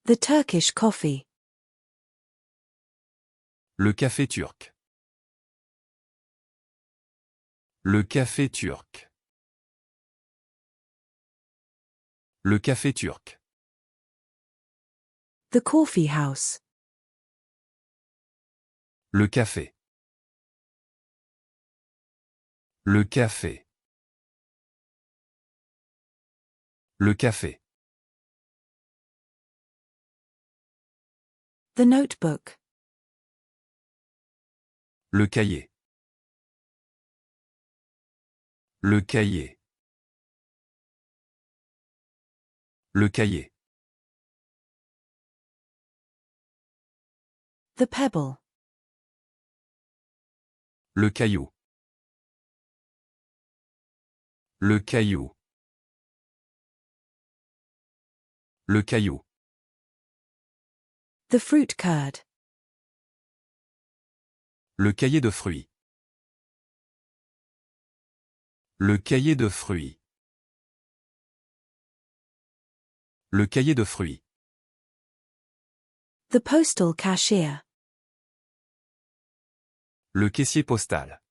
The Turkish coffee. Le café turc. Le café turc. Le café turc. The coffee house. Le café. Le café. Le café. The notebook. Le cahier. Le cahier. Le cahier. The pebble. Le caillou. Le caillou. Le caillou. The fruit curd. Le cahier de fruits. Le cahier de fruits. Le cahier de fruits. The postal cashier. Le caissier postal.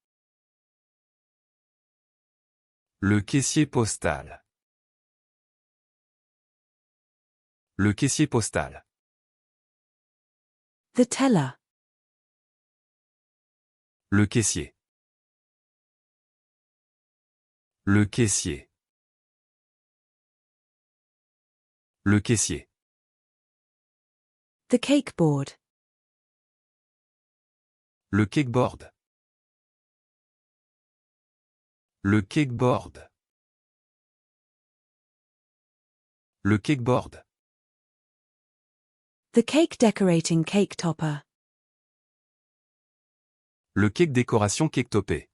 Le caissier postal. Le caissier postal. The teller. Le caissier. Le caissier. Le caissier. The cake board. Le cakeboard. Le cakeboard. Le cakeboard. The cake decorating cake topper. Le cake décoration cake topé.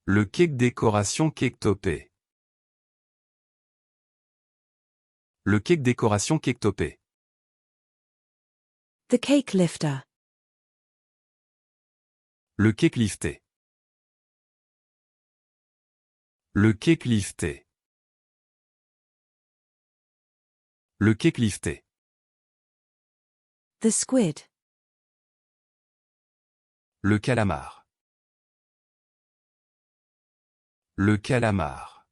Le cake décoration cake topé. Le cake décoration cake topé. The cake lifter. Le cake lifté. Le cake lifté. Le cake lifté. The squid. Le calamar. Le calamar.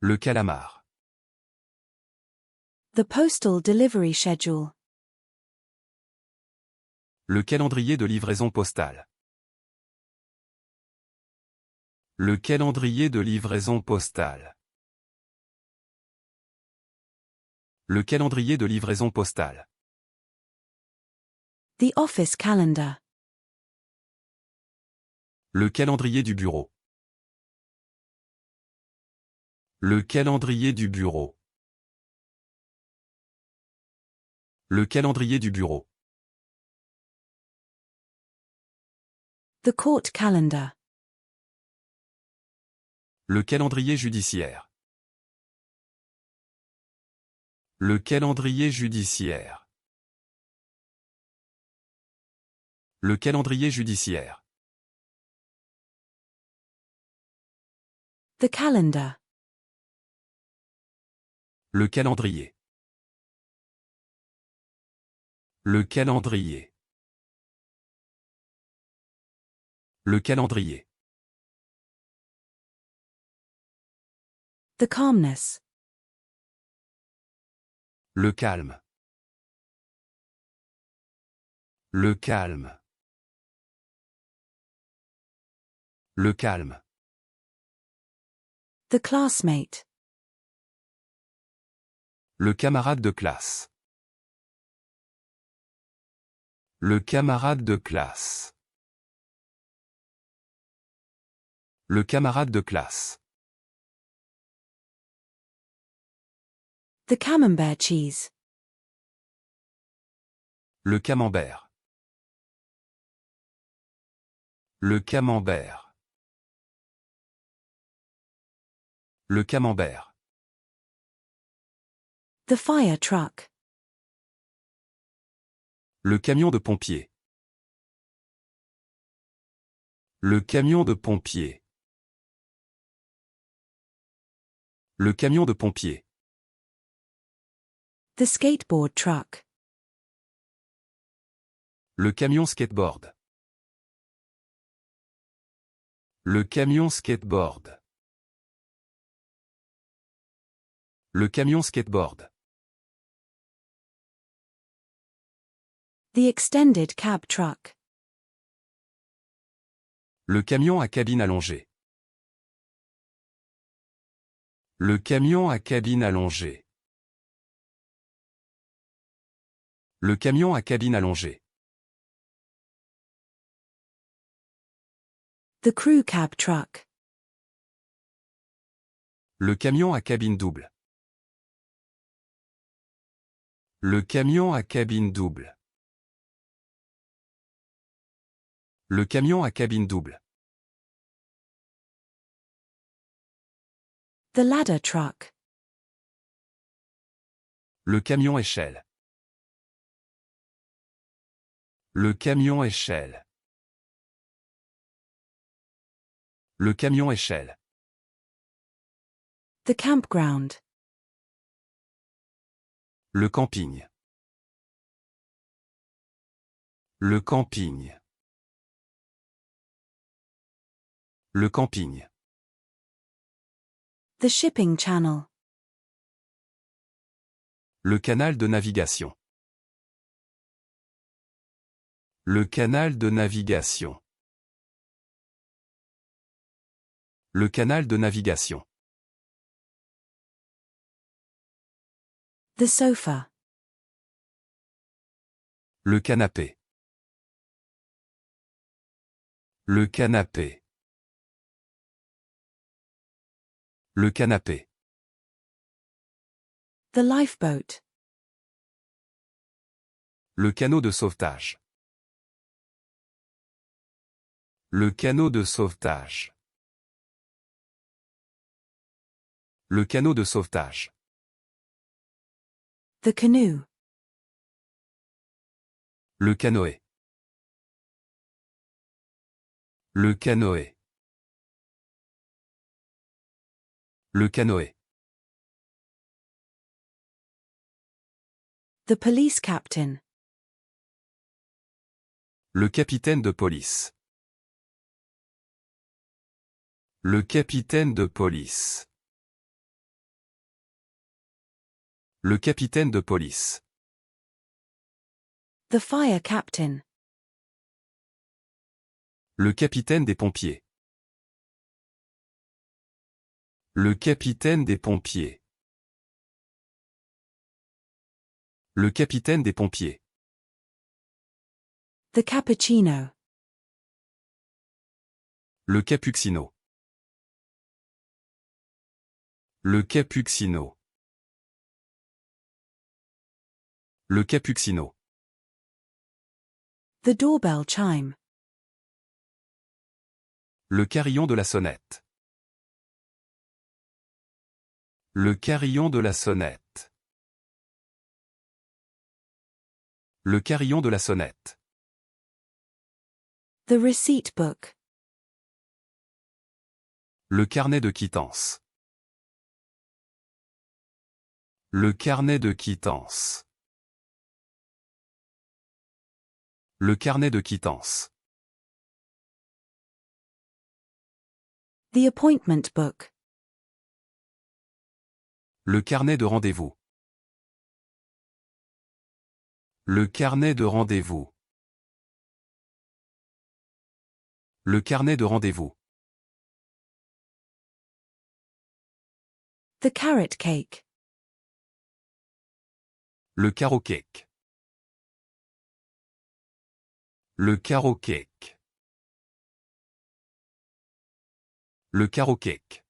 Le calamar. The postal delivery schedule. Le calendrier de livraison postale. Le calendrier de livraison postale. Le calendrier de livraison postale. The office calendar. Le calendrier du bureau. Le calendrier du bureau. Le calendrier du bureau. The court calendar. Le calendrier judiciaire. Le calendrier judiciaire. Le calendrier judiciaire. The calendar. Le calendrier. Le calendrier. Le calendrier. The calmness. Le calme. Le calme. Le calme. The classmate. Le camarade de classe. Le camarade de classe. Le camarade de classe. The camembert cheese. Le camembert. Le camembert. Le camembert. The fire truck. Le camion de pompier. Le camion de pompier. Le camion de pompier. The skateboard truck. Le camion skateboard. Le camion skateboard. Le camion skateboard. The extended cab truck. Le camion à cabine allongée. Le camion à cabine allongée. Le camion à cabine allongée. The crew cab truck. Le camion à cabine double. Le camion à cabine double. Le camion à cabine double. The ladder truck. Le camion échelle. Le camion échelle. Le camion échelle. The campground. Le camping. Le camping. Le camping. The shipping channel. Le canal de navigation. Le canal de navigation. Le canal de navigation. The sofa. Le canapé. Le canapé. Le canapé. The lifeboat. Le canot de sauvetage. Le canot de sauvetage. Le canot de sauvetage. The canoe. Le canoë. Le canoë. Le canoë. The police captain. Le capitaine de police. Le capitaine de police. Le capitaine de police. The fire captain. Le capitaine des pompiers. Le capitaine des pompiers. Le capitaine des pompiers. The cappuccino. Le capuccino. Le capuccino. Le capuccino. The doorbell chime. Le carillon de la sonnette. Le carillon de la sonnette. Le carillon de la sonnette. The receipt book. Le carnet de quittance. Le carnet de quittance. Le carnet de quittance. The appointment book. Le carnet de rendez-vous. Le carnet de rendez-vous. Le carnet de rendez-vous. The carrot cake. Le carrot cake. Le carrot cake. Le carrot cake.